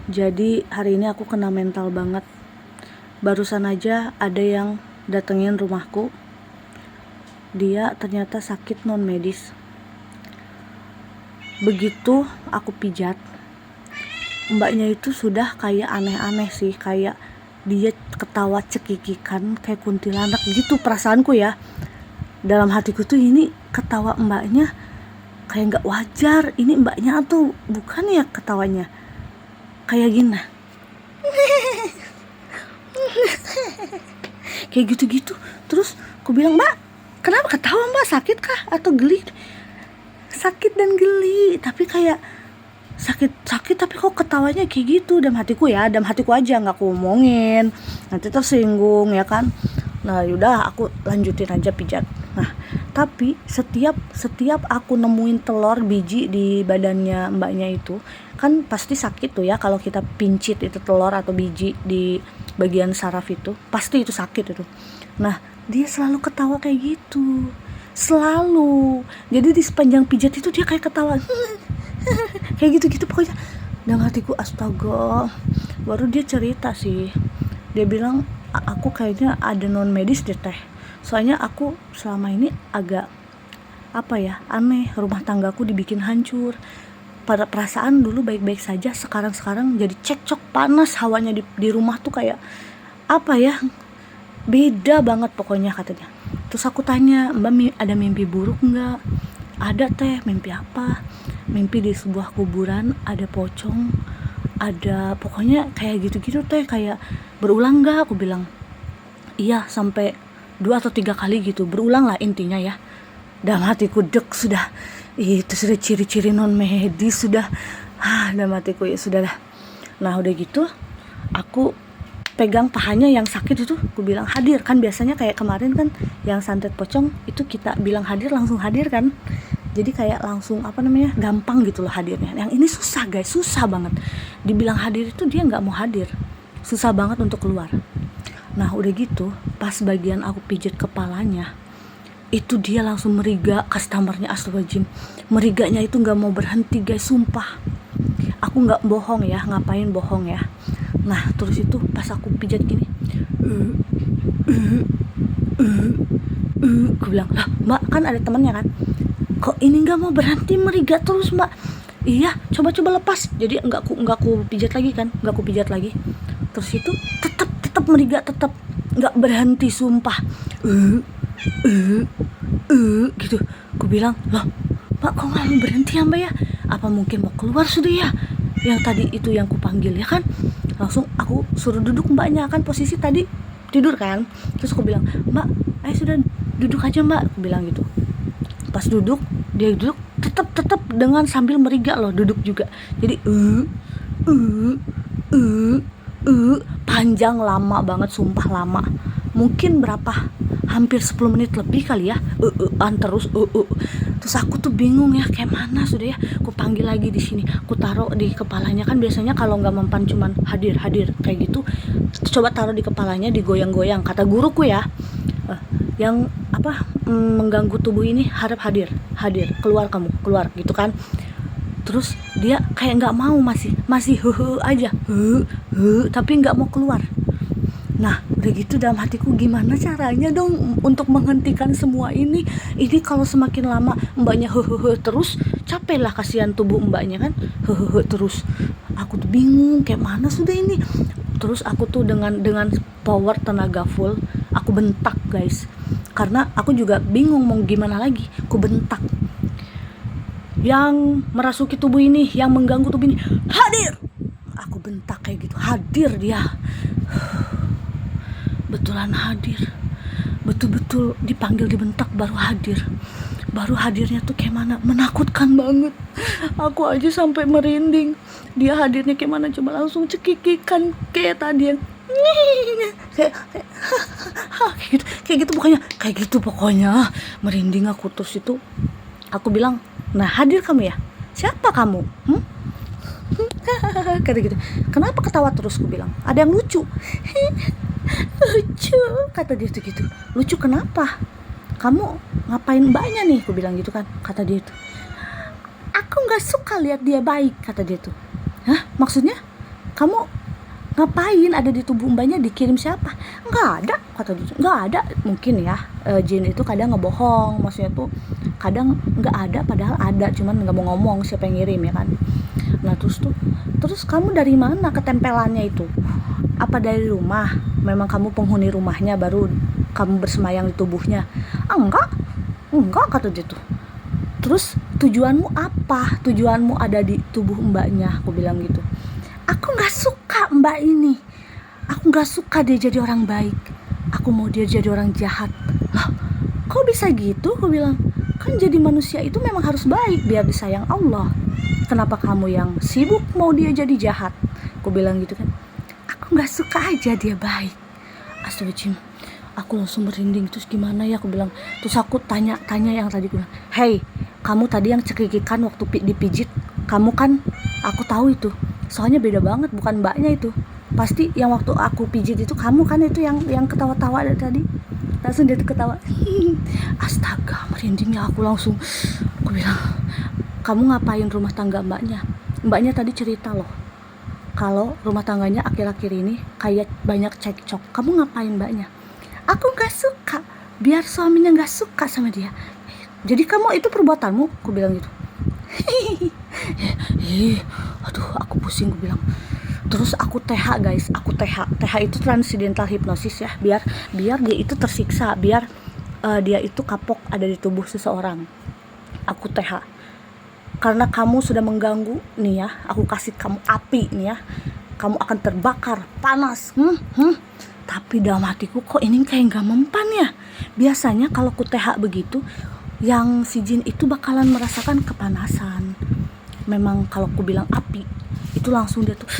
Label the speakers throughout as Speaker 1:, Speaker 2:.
Speaker 1: Jadi hari ini aku kena mental banget. Barusan aja ada yang datengin rumahku. Dia ternyata sakit non medis. Begitu aku pijat, mbaknya itu sudah kayak aneh-aneh sih, kayak dia ketawa cekikikan kayak kuntilanak gitu perasaanku ya. Dalam hatiku tuh ini ketawa mbaknya kayak nggak wajar. Ini mbaknya tuh bukan ya ketawanya kayak gini, kayak gitu-gitu. Terus aku bilang, mbak kenapa ketawa mbak, sakit kah atau geli? Sakit dan geli, tapi kayak sakit tapi kok ketawanya kayak gitu. Dalam hatiku aja, nggak aku omongin, nanti tersinggung ya kan. Nah yaudah aku lanjutin aja pijat. Nah tapi setiap aku nemuin telur biji di badannya mbaknya itu kan pasti sakit tuh ya. Kalau kita pincit itu telur atau biji di bagian saraf itu pasti itu sakit itu. Nah dia selalu ketawa kayak gitu, selalu. Jadi di sepanjang pijat itu dia kayak ketawa kayak gitu-gitu pokoknya. Dan hatiku astaga. Baru dia cerita sih, dia bilang aku kayaknya ada non medis deh teh, soalnya aku selama ini agak aneh, rumah tanggaku dibikin hancur. Pada perasaan dulu baik-baik saja, sekarang jadi cekcok, panas hawanya di rumah tuh kayak beda banget pokoknya katanya. Terus aku tanya, mbak ada mimpi buruk nggak? Ada teh. Mimpi apa? Mimpi di sebuah kuburan ada pocong, ada pokoknya kayak gitu-gitu teh, kayak berulang nggak? Aku bilang iya, sampai 2 atau 3 kali gitu, berulang lah intinya ya. Dalam hatiku dek, sudah itu sudah ciri-ciri non medis sudah. Dalam hatiku ya sudah dah. Nah udah gitu aku pegang pahanya yang sakit itu, aku bilang hadir. Kan biasanya kayak kemarin kan yang santet pocong itu kita bilang hadir langsung hadir kan, jadi kayak langsung gampang gitu loh hadirnya. Yang ini susah guys, susah banget. Dibilang hadir itu dia nggak mau hadir, susah banget untuk keluar. Nah udah gitu pas bagian aku pijit kepalanya itu dia langsung meriga, customernya astagfirullahaladzim, meriganya itu nggak mau berhenti guys, sumpah. Aku nggak bohong ya, ngapain bohong ya. Nah terus itu pas aku pijat gini, aku bilang, lah mbak kan ada temennya kan, kok ini nggak mau berhenti meriga terus mbak? Iya coba lepas. Jadi nggak aku pijat lagi kan, nggak aku pijat lagi. Terus itu tetap meriga, tetap nggak berhenti sumpah. Gitu. Aku bilang, loh mbak kok nggak mau berhenti ya mbak ya? Apa mungkin mau keluar sudah ya? Yang tadi itu yang ku panggil ya kan. Langsung aku suruh duduk mbaknya, kan posisi tadi tidur kan. Terus aku bilang, mbak ayo sudah duduk aja mbak, aku bilang gitu. Pas duduk, dia duduk tetap dengan sambil meriga loh, duduk juga. Jadi panjang, lama banget sumpah, lama. Mungkin berapa, hampir 10 menit lebih kali ya, terus terus aku tuh bingung ya, kayak mana sudah ya. Aku panggil lagi di sini, aku taruh di kepalanya. Kan biasanya kalau nggak mempan cuman hadir kayak gitu, coba taruh di kepalanya, digoyang-goyang. Kata guruku ya, yang mengganggu tubuh ini harap hadir, keluar kamu, keluar gitu kan. Terus dia kayak nggak mau, masih aja tapi nggak mau keluar. Nah udah gitu dalam hatiku, gimana caranya dong untuk menghentikan semua ini. Ini kalau semakin lama mbaknya terus, capek lah, kasihan tubuh mbaknya kan, terus. Aku tuh bingung kayak mana sudah ini. Terus aku tuh dengan power tenaga full aku bentak guys, karena aku juga bingung mau gimana lagi. Aku bentak, yang merasuki tubuh ini, yang mengganggu tubuh ini, hadir. Aku bentak kayak gitu, hadir dia. Betulan hadir, betul-betul dipanggil, dibentak baru hadir. Baru hadirnya tuh kayak mana, menakutkan banget. Aku aja sampai merinding. Dia hadirnya kayak mana coba, langsung cekikikan kayak tadi yang kayak gitu pokoknya merinding aku. Terus itu aku bilang, nah hadir kamu ya, siapa kamu? Kata gitu, kenapa ketawa terus? Aku bilang, ada yang lucu. Lucu kata dia tuh gitu. Lucu kenapa? Kamu ngapain mbaknya nih? Aku bilang gitu kan. Kata dia tuh, aku nggak suka lihat dia baik, kata dia tuh. Hah, maksudnya? kamu ngapain ada di tubuh mbaknya, dikirim siapa? Nggak ada, kata dia, nggak ada. Mungkin ya, jin itu kadang ngebohong, maksudnya tuh kadang nggak ada padahal ada, cuman nggak mau ngomong siapa yang ngirim ya kan. Nah terus kamu dari mana ketempelannya itu? Apa dari rumah? Memang kamu penghuni rumahnya baru kamu bersemayam di tubuhnya? Enggak kata dia tuh. Terus tujuanmu apa? Tujuanmu ada di tubuh mbaknya, aku bilang gitu. Aku nggak suka mbak ini, aku nggak suka dia jadi orang baik, aku mau dia jadi orang jahat. Lah, kok bisa gitu? Aku bilang, kan jadi manusia itu memang harus baik biar disayang Allah. Kenapa kamu yang sibuk mau dia jadi jahat? Aku bilang gitu kan. Aku nggak suka aja dia baik. Astagfirullahaladzim, aku langsung merinding. Terus gimana ya, aku bilang. Terus aku tanya yang tadi, aku bilang, hey, kamu tadi yang cekikikan waktu dipijit, kamu kan? Aku tahu itu, soalnya beda banget, bukan mbaknya itu. Pasti yang waktu aku pijit itu kamu kan, itu yang ketawa-tawa dari tadi. Langsung dia tuh ketawa. Astaga, merindingnya aku langsung. Aku bilang, kamu ngapain rumah tangga mbaknya? Mbaknya tadi cerita loh, kalau rumah tangganya akhir-akhir ini kayak banyak cekcok. Kamu ngapain mbaknya? Aku gak suka, biar suaminya gak suka sama dia. Jadi kamu itu perbuatanmu? Aku bilang gitu. Aduh, aku pusing, aku bilang. Terus aku TH guys, TH itu transcendental hypnosis ya, biar dia itu tersiksa, biar dia itu kapok ada di tubuh seseorang. Aku TH, karena kamu sudah mengganggu nih ya, aku kasih kamu api nih ya, kamu akan terbakar panas. Tapi dalam hatiku, kok ini kayak gak mempan ya. Biasanya kalau ku TH begitu, yang si jin itu bakalan merasakan kepanasan. Memang kalau ku bilang api, itu langsung dia tuh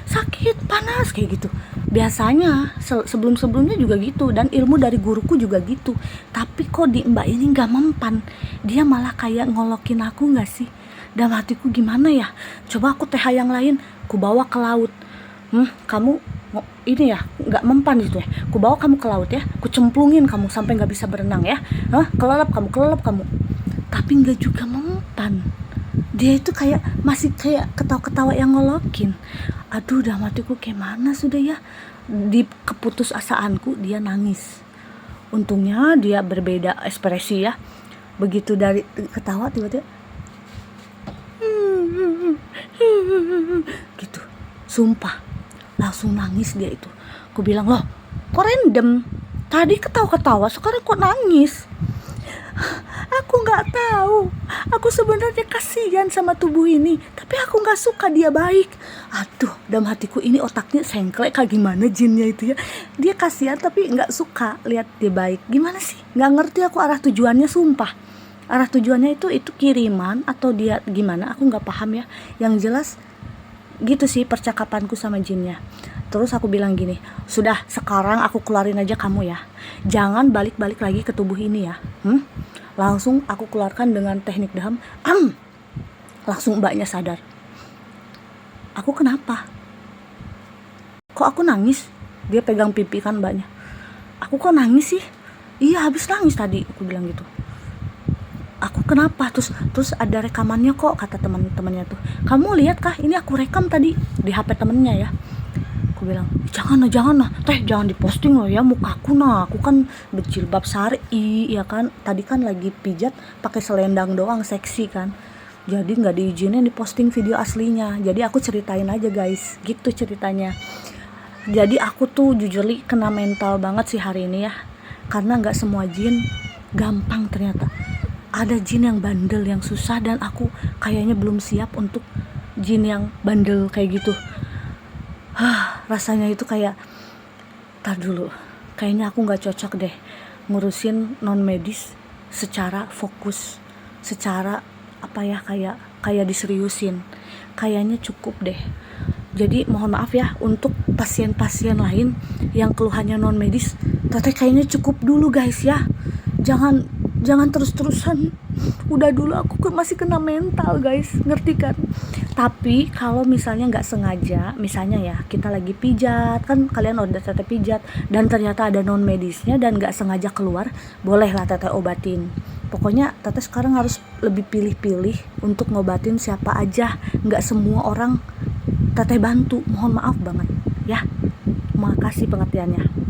Speaker 1: sakit, panas, kayak gitu. Biasanya sebelumnya juga gitu, dan ilmu dari guruku juga gitu. Tapi kok di mbak ini gak mempan, dia malah kayak ngolokin aku gak sih. Dalam hatiku gimana ya, coba aku TH yang lain, ku bawa ke laut. Kamu ini ya gak mempan gitu ya, ku bawa kamu ke laut ya, ku cemplungin kamu sampai gak bisa berenang ya, kelelep kamu. Tapi gak juga mempan. Dia itu kayak masih kayak ketawa-ketawa yang ngolokin. Aduh, dalam hatiku kayak mana sudah ya. Di keputusasaanku dia nangis. Untungnya dia berbeda ekspresi ya. Begitu dari ketawa tiba-tiba gitu. Sumpah, langsung nangis dia itu. Aku bilang, loh kok random? Tadi ketawa-ketawa, sekarang kok nangis? Aku nggak tahu. Aku sebenarnya kasihan sama tubuh ini, tapi aku nggak suka dia baik. Aduh, dalam hatiku ini otaknya sengklek kayak gimana jinnya itu ya. Dia kasihan tapi nggak suka lihat dia baik. Gimana sih? Nggak ngerti aku arah tujuannya, sumpah. Arah tujuannya itu kiriman atau dia gimana? Aku nggak paham ya. Yang jelas gitu sih percakapanku sama jinnya. Terus aku bilang gini, sudah sekarang aku keluarin aja kamu ya, jangan balik-balik lagi ke tubuh ini ya. Langsung aku keluarkan dengan teknik daham. Langsung mbaknya sadar. Aku kenapa? Kok aku nangis? Dia pegang pipi kan mbaknya. Aku kok nangis sih? Iya, habis nangis tadi, aku bilang gitu. Aku kenapa? Terus ada rekamannya kok, kata teman-temannya tuh. Kamu lihat kah? Ini aku rekam tadi di HP temennya ya. Aku bilang, jangan lah, teh jangan diposting loh ya mukaku, nah aku kan berjilbab syar'i ya kan, tadi kan lagi pijat pakai selendang doang, seksi kan, jadi nggak diizinin diposting video aslinya. Jadi aku ceritain aja guys, gitu ceritanya. Jadi aku tuh jujur kena mental banget sih hari ini ya, karena nggak semua jin gampang ternyata. Ada jin yang bandel, yang susah, dan aku kayaknya belum siap untuk jin yang bandel kayak gitu. Rasanya itu kayak, tar dulu, kayaknya aku gak cocok deh ngurusin non medis secara fokus, secara apa ya, kayak diseriusin. Kayaknya cukup deh. Jadi mohon maaf ya untuk pasien-pasien lain yang keluhannya non medis, teteh kayaknya cukup dulu guys ya. Jangan terus-terusan. Udah dulu, aku masih kena mental guys, ngerti kan? Tapi kalau misalnya nggak sengaja, misalnya ya kita lagi pijat, kan kalian udah teteh pijat dan ternyata ada non medisnya dan nggak sengaja keluar, bolehlah teteh obatin. Pokoknya teteh sekarang harus lebih pilih-pilih untuk ngobatin siapa aja. Nggak semua orang teteh bantu, mohon maaf banget ya. Makasih pengertiannya.